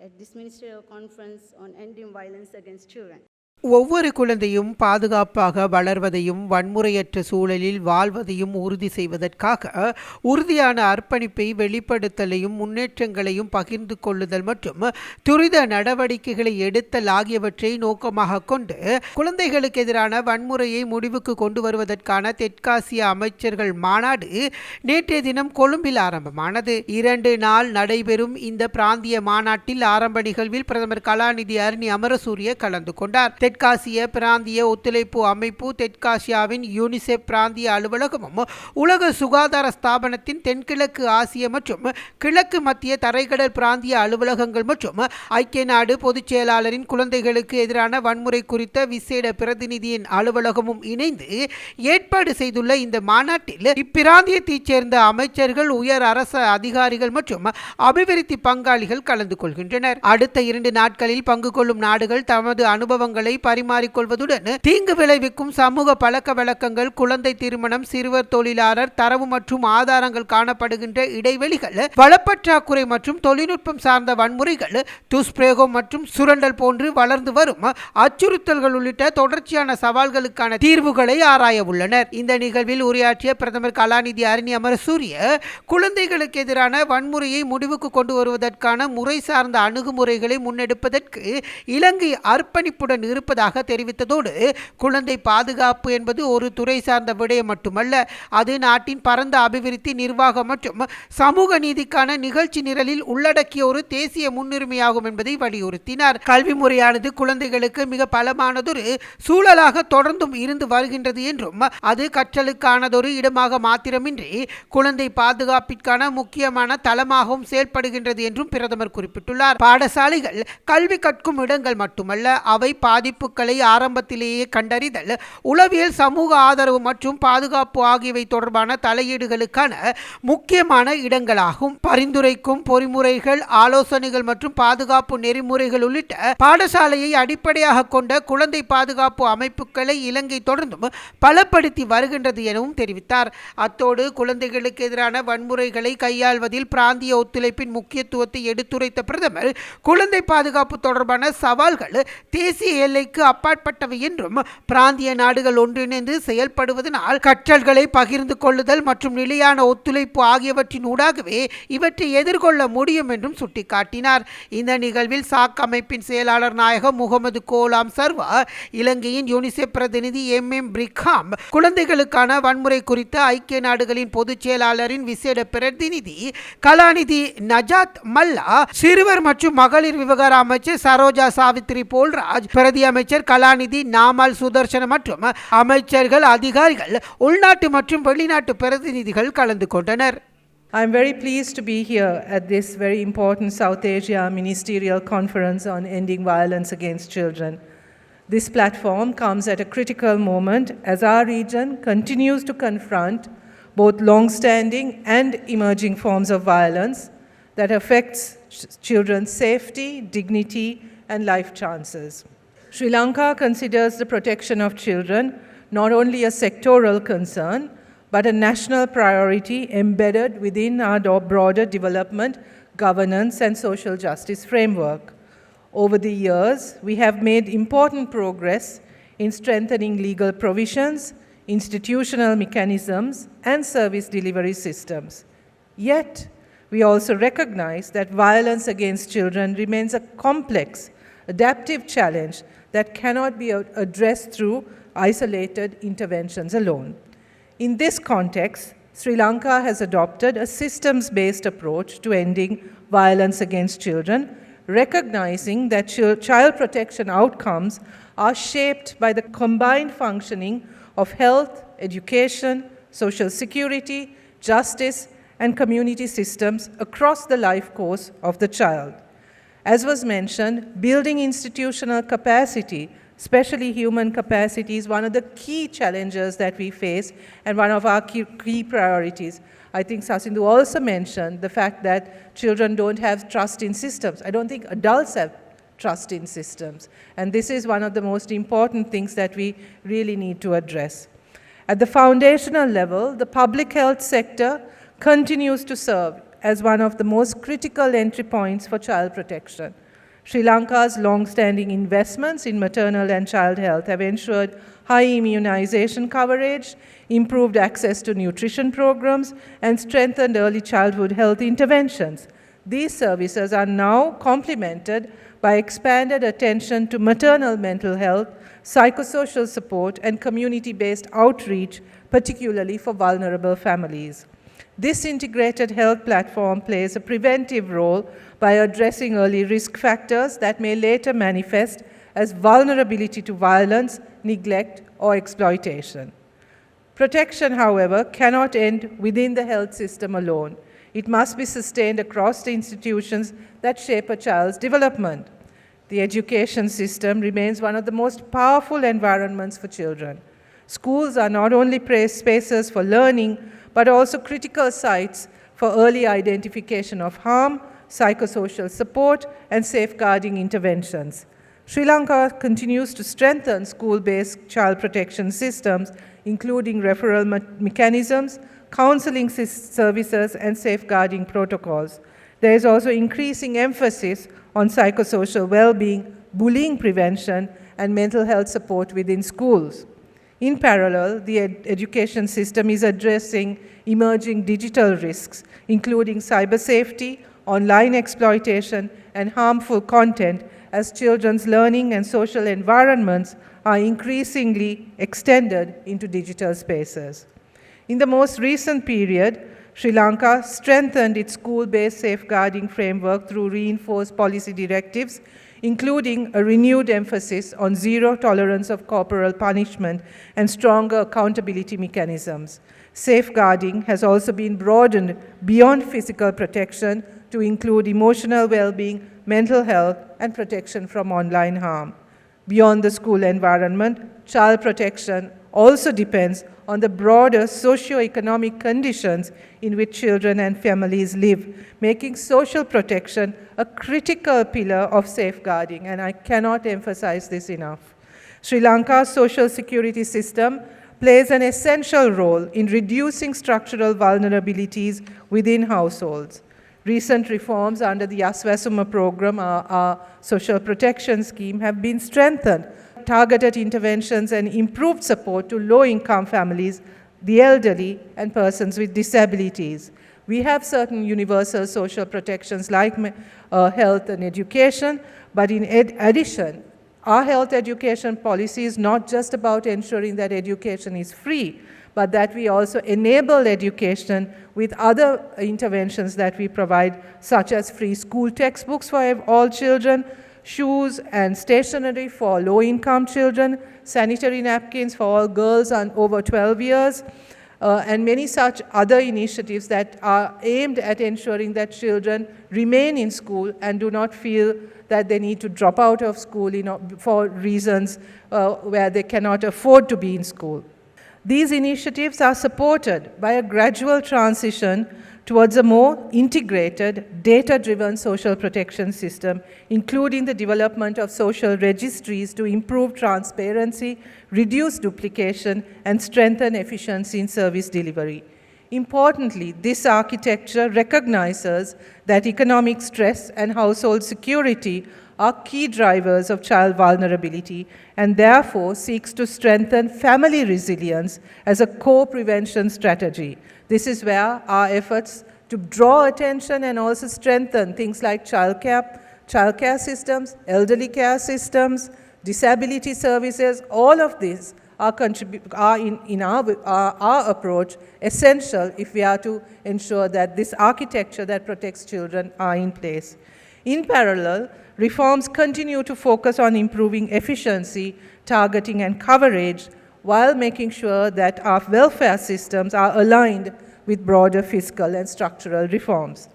at this ministerial conference on ending violence against children. ஒவ்வொரு குழந்தையும் பாதுகாப்பாக வளர்வதையும் வன்முறையற்ற சூழலில் வாழ்வதையும் உறுதி செய்வதற்காக உறுதியான அர்ப்பணிப்பை வெளிப்படுத்தலையும் முன்னேற்றங்களையும் பகிர்ந்து கொள்ளுதல் மற்றும் துரித நடவடிக்கைகளை எடுத்தல் ஆகியவற்றை நோக்கமாக கொண்டு குழந்தைகளுக்கு எதிரான வன்முறையை முடிவுக்கு கொண்டு வருவதற்கான தெற்காசிய அமைச்சர்கள் மாநாடு நேற்றைய தினம் கொழும்பில் ஆரம்பமானது. 2 நாள் நடைபெறும் இந்த பிராந்திய மாநாட்டில் ஆரம்ப நிகழ்வில் பிரதமர் கலாநிதி அருணி அமரசூரிய கலந்து கொண்டார். தெற்காசிய பிராந்திய ஒத்துழைப்பு அமைப்பு, தெற்காசியாவின் யூனிசெஃப் பிராந்திய அலுவலகமும் உலக சுகாதார ஸ்தாபனத்தின் தென்கிழக்கு ஆசிய மற்றும் கிழக்கு மத்திய தரைக்கடல் பிராந்திய அலுவலகங்கள் மற்றும் ஐக்கிய நாடு பொதுச் செயலாளரின் குழந்தைகளுக்கு எதிரான வன்முறை குறித்த விசேட பிரதிநிதியின் அலுவலகமும் இணைந்து ஏற்பாடு செய்துள்ள இந்த மாநாட்டில் இப்பிராந்தியத்தைச் சேர்ந்த அமைச்சர்கள், உயர் அரச அதிகாரிகள் மற்றும் அபிவிருத்தி பங்காளிகள் கலந்து கொள்கின்றனர். அடுத்த 2 நாட்களில் பங்கு கொள்ளும் நாடுகள் தமது அனுபவங்களை பரிமாறிக்கொள்வதுடன் தீங்கு விளைவிக்கும் சமூக பழக்க வழக்கங்கள், குழந்தை திருமணம், சிறுவர் தொழிலாளர் தரவு மற்றும் ஆதாரங்கள் காணப்படுகின்ற இடைவெளிகள், வளப்பற்றாக்குறை மற்றும் தொழில்நுட்பம் சார்ந்த வன்முறைகள், துஷ்பிரயோகம் மற்றும் சுரண்டல் போன்று வளர்ந்து வரும் அச்சுறுத்தல்கள் உள்ளிட்ட தொடர்ச்சியான சவால்களுக்கான தீர்வுகளை ஆராய உள்ளனர். இந்த நிகழ்வில் உரையாற்றிய பிரதமர் கலாநிதி அருணி அமரசூரிய குழந்தைகளுக்கு எதிரான வன்முறையை முடிவுக்கு கொண்டு வருவதற்கான முறை சார்ந்த அணுகுமுறைகளை முன்னெடுப்பதற்கு இலங்கை அர்ப்பணிப்புடன் இருப்பதாக தெரிவித்ததோடு, குழந்தை பாதுகாப்பு என்பது ஒரு துறை சார்ந்த விடயம் மட்டுமல்ல, அது நாட்டின் பரந்த அபிவிருத்தி, நிர்வாகம் மற்றும் சமூக நீதிக்கான நிகழ்ச்சி நிரலில் உள்ளடக்கிய ஒரு தேசிய முன்னுரிமையாகும் என்பதை வலியுறுத்தினார். கல்வி முறையானது குழந்தைகளுக்கு மிக பலமானதொரு சூழலாக தொடர்ந்தும் இருந்து வருகின்றது என்றும், அது கற்றலுக்கானதொரு இடமாக மாத்திரமின்றி குழந்தை பாதுகாப்பிற்கான முக்கியமான தளமாகவும் செயல்படுகின்றது என்றும் பிரதமர் குறிப்பிட்டுள்ளார். பாடசாலைகள் கல்வி கற்கும் இடங்கள் மட்டுமல்ல, அவை பாதிப்புகளை ஆரம்பத்திலேயே கண்டறிதல், உளவியல், சமூக ஆதரவு மற்றும் பாதுகாப்பு ஆகியவை தொடர்பான தலையீடுகளுக்கான முக்கியமான இடங்களாகும். பரிந்துரைக்கும் பொறிமுறைகள், ஆலோசனைகள் மற்றும் பாதுகாப்பு நெறிமுறைகள் உள்ளிட்ட பாடசாலையை அடிப்படையாக கொண்ட குழந்தை பாதுகாப்பு அமைப்புகளை இலங்கை தொடர்ந்தும் பலப்படுத்தி வருகின்றது எனவும் தெரிவித்தார். அத்தோடு குழந்தைகளுக்கு எதிரான வன்முறைகளை கையாள்வதில் பிராந்திய ஒத்துழைப்பின் முக்கியத்துவத்தை எடுத்துரைத்த பிரதமர், குழந்தை பாதுகாப்பு தொடர்பான சவால்கள் தேசிய எல்லைக்கு அப்பாற்பட்டவை என்றும், பிராந்திய நாடுகள் ஒன்றிணைந்து செயல்படுவதனால் கற்றல்களை பகிர்ந்து கொள்ளுதல் மற்றும் நிலையான ஒத்துழைப்பு ஆகியவற்றின் ஊடாகவே இவற்றை எதிர்கொள்ள முடியும் என்றும் சுட்டிக்காட்டினார். இந்த நிகழ்வில் சாக் அமைப்பின் செயலாளர் நாயகம் முகமது கோலாம் சர்வா, இலங்கையின் யூனிசெஃப் பிரதிநிதி MM பிரிக்ஹாம், குழந்தைகளுக்கான வன்முறை குறித்த ஐக்கிய நாடுகளின் பொதுச் செயலாளரின் விசேட பிரதிநிதி கலாநிதி நஜாத் மல்லா, சிறுவர் மற்றும் மகளிர் விவகார அமைச்சர் சரோஜா சாவித்ரி போல்ராஜ், பிரதி அமைச்சர் கலாநிதி நாமல் சுதர்சன மற்றும் அமைச்சர்கள், அதிகாரிகள், உள்நாட்டு மற்றும் வெளிநாட்டு பிரதிநிதிகள் கலந்து கொண்டனர். I am very pleased to be here at this very important South Asia Ministerial Conference on Ending Violence Against Children. This platform comes at a critical moment as our region continues to confront both long-standing and emerging forms of violence that affects children's safety, dignity, and life chances. Sri Lanka considers the protection of children not only a sectoral concern, but a national priority embedded within our broader development, governance, and social justice framework. Over the years, we have made important progress in strengthening legal provisions, institutional mechanisms, and service delivery systems. Yet, we also recognize that violence against children remains a complex, adaptive challenge that cannot be addressed through isolated interventions alone. In this context, Sri Lanka has adopted a systems-based approach to ending violence against children, recognizing that child protection outcomes are shaped by the combined functioning of health, education, social security, justice, and community systems across the life course of the child. As was mentioned, building institutional capacity, especially human capacity, is one of the key challenges that we face and one of our key priorities. I think Sasindu also mentioned the fact that children don't have trust in systems. I don't think adults have trust in systems. And this is one of the most important things that we really need to address. At the foundational level, the public health sector continues to serve as one of the most critical entry points for child protection. Sri Lanka's long-standing investments in maternal and child health have ensured high immunization coverage, improved access to nutrition programs, and strengthened early childhood health interventions. These services are now complemented by expanded attention to maternal mental health, psychosocial support, and community-based outreach, particularly for vulnerable families. This integrated health platform plays a preventive role by addressing early risk factors that may later manifest as vulnerability to violence, neglect, or exploitation. Protection, however, cannot end within the health system alone. It must be sustained across the institutions that shape a child's development. The education system remains one of the most powerful environments for children. Schools are not only spaces for learning, but also critical sites for early identification of harm, psychosocial support, and safeguarding interventions. Sri Lanka continues to strengthen school-based child protection systems, including referral mechanisms, counseling services, and safeguarding protocols. There is also increasing emphasis on psychosocial well-being, bullying prevention, and mental health support within schools. In parallel, the education system is addressing emerging digital risks, including cyber safety, online exploitation, and harmful content, as children's learning and social environments are increasingly extended into digital spaces. In the most recent period, Sri Lanka strengthened its school-based safeguarding framework through reinforced policy directives, including a renewed emphasis on zero tolerance of corporal punishment and stronger accountability mechanisms. Safeguarding has also been broadened beyond physical protection to include emotional well-being, mental health, and protection from online harm. Beyond the school environment, child protection also depends on the broader socio-economic conditions in which children and families live, making social protection a critical pillar of safeguarding, and I cannot emphasize this enough. Sri Lanka's social security system plays an essential role in reducing structural vulnerabilities within households. Recent reforms under the Aswasuma program, our social protection scheme, have been strengthened. Targeted interventions and improved support to low-income families, the elderly, and persons with disabilities. We have certain universal social protections like health and education, but in addition, our health education policy is not just about ensuring that education is free, but that we also enable education with other interventions that we provide, such as free school textbooks for all children, shoes and stationery for low-income children, sanitary napkins for all girls over 12 years, and many such other initiatives that are aimed at ensuring that children remain in school and do not feel that they need to drop out of school for reasons where they cannot afford to be in school. These initiatives are supported by a gradual transition towards a more integrated, data-driven social protection system, including the development of social registries to improve transparency, reduce duplication, and strengthen efficiency in service delivery. Importantly, this architecture recognizes that economic stress and household security are key drivers of child vulnerability and therefore seeks to strengthen family resilience as a core prevention strategy. This is where our efforts to draw attention and also strengthen things like childcare systems, elderly care systems, disability services, all of these are in our approach essential if we are to ensure that this architecture that protects children are in place. In parallel, reforms continue to focus on improving efficiency, targeting, and coverage while making sure that our welfare systems are aligned with broader fiscal and structural reforms.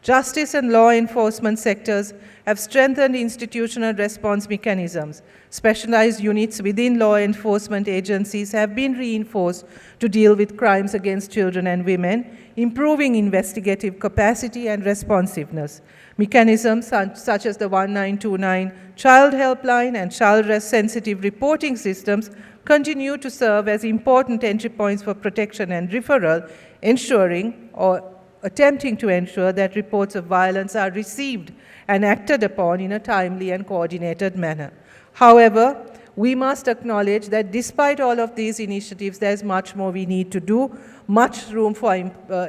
Justice and law enforcement sectors have strengthened institutional response mechanisms. Specialized units within law enforcement agencies have been reinforced to deal with crimes against children and women, improving investigative capacity and responsiveness. Mechanisms such as the 1929 Child Helpline and child-sensitive reporting systems continue to serve as important entry points for protection and referral, ensuring or attempting to ensure that reports of violence are received and acted upon in a timely and coordinated manner. However, we must acknowledge that despite all of these initiatives, there's much more we need to do, much room for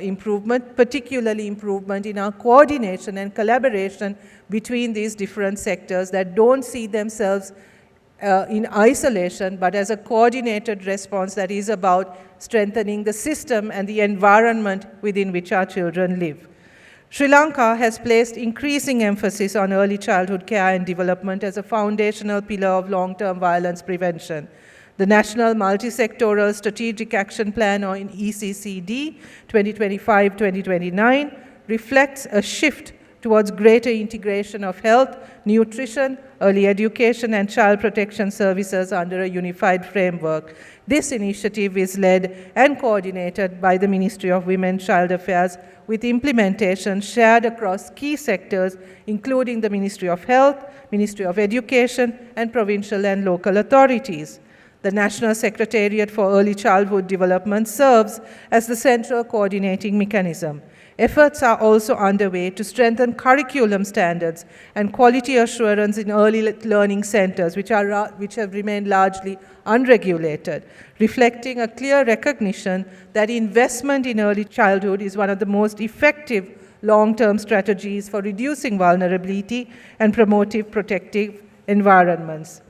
improvement, particularly improvement in our coordination and collaboration between these different sectors that don't see themselves in isolation, but as a coordinated response that is about strengthening the system and the environment within which our children live. Sri Lanka has placed increasing emphasis on early childhood care and development as a foundational pillar of long-term violence prevention. The National Multi-Sectoral Strategic Action Plan, or in ECCD 2025-2029, reflects a shift towards greater integration of health, nutrition, early education, and child protection services under a unified framework. This initiative is led and coordinated by the Ministry of Women and Child Affairs, with implementation shared across key sectors, including the Ministry of Health, Ministry of Education, and provincial and local authorities. The National Secretariat for Early Childhood Development serves as the central coordinating mechanism. Efforts are also underway to strengthen curriculum standards and quality assurance in early learning centers, which have remained largely unregulated, reflecting a clear recognition that investment in early childhood is one of the most effective long-term strategies for reducing vulnerability and promoting protective environments.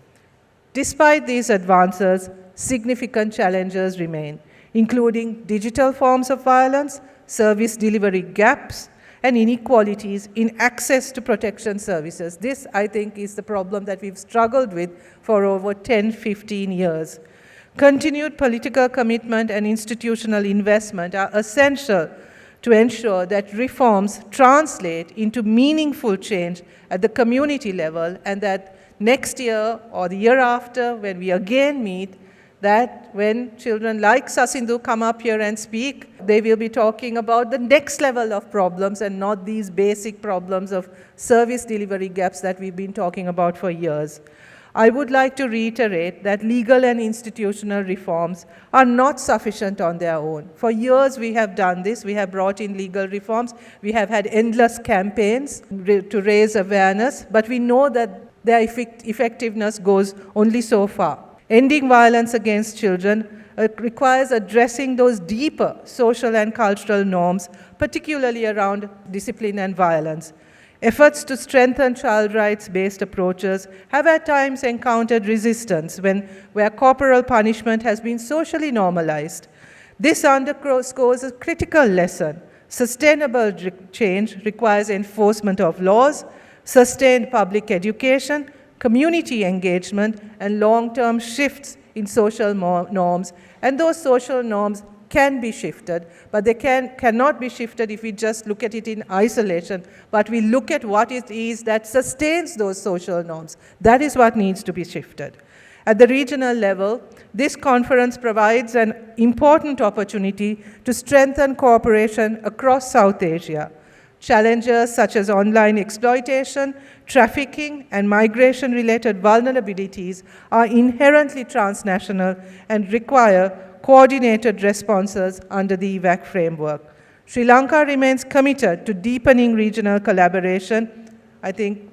Despite these advances, significant challenges remain, including digital forms of violence, service delivery gaps, and inequalities in access to protection services. This, I think, is the problem that we've struggled with for over 10-15 years. Continued political commitment and institutional investment are essential to ensure that reforms translate into meaningful change at the community level, and that next year or the year after, when we again meet, that when children like Sasindu come up here and speak, they will be talking about the next level of problems and not these basic problems of service delivery gaps that we've been talking about for years. I would like to reiterate that legal and institutional reforms are not sufficient on their own. For years we have done this. We have brought in legal reforms. We have had endless campaigns to raise awareness, but we know that their effectiveness goes only so far. Ending violence against children requires addressing those deeper social and cultural norms, particularly around discipline and violence. Efforts to strengthen child rights-based approaches have at times encountered resistance where corporal punishment has been socially normalized. This underscores a critical lesson. Sustainable change requires enforcement of laws, sustained public education, community engagement, and long-term shifts in social norms. And those social norms can be shifted, but they cannot be shifted if we just look at it in isolation, but we look at what it is that sustains those social norms. That is what needs to be shifted. At the regional level, this conference provides an important opportunity to strengthen cooperation across South Asia. Challenges such as online exploitation, trafficking, and migration-related vulnerabilities are inherently transnational and require coordinated responses under the EVAC framework. Sri Lanka remains committed to deepening regional collaboration. I think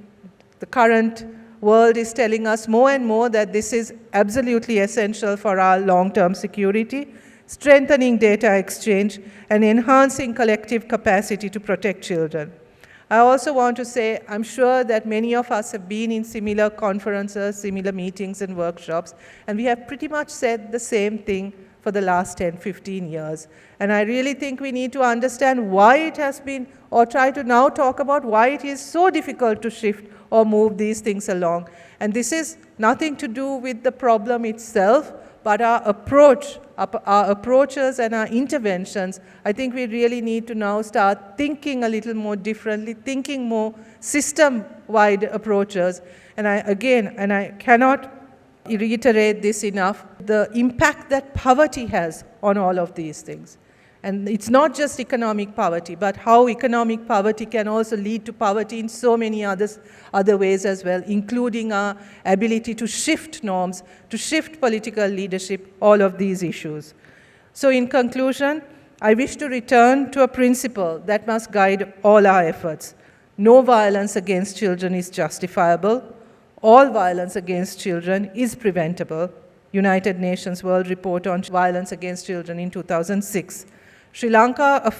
the current world is telling us more and more that this is absolutely essential for our long-term security, strengthening data exchange, and enhancing collective capacity to protect children. I also want to say, I'm sure that many of us have been in similar conferences, similar meetings and workshops, and we have pretty much said the same thing for the last 10-15 years. And I really think we need to understand why it has been, or try to now talk about why it is so difficult to shift or move these things along. And this is nothing to do with the problem itself, but our approach, our approaches and our interventions. I think we really need to now start thinking a little more differently, thinking more system-wide approaches. And I cannot reiterate this enough, the impact that poverty has on all of these things. And it's not just economic poverty, but how economic poverty can also lead to poverty in so many other ways as well, including our ability to shift norms, to shift political leadership, all of these issues. So in conclusion, I wish to return to a principle that must guide all our efforts. No violence against children is justifiable. All violence against children is preventable. United Nations World Report on Violence Against Children in 2006. Sri Lanka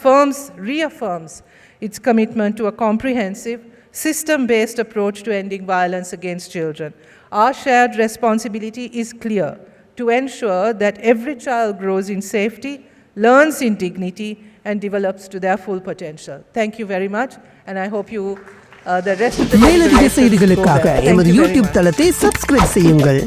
reaffirms its commitment to a comprehensive, system-based approach to ending violence against children. Our shared responsibility is clear: to ensure that every child grows in safety, learns in dignity, and develops to their full potential. Thank you very much, and I hope you the rest of the மேலதிக செய்திகளுக்காக எமது YouTube தளத்தை subscribe செய்யுங்கள்.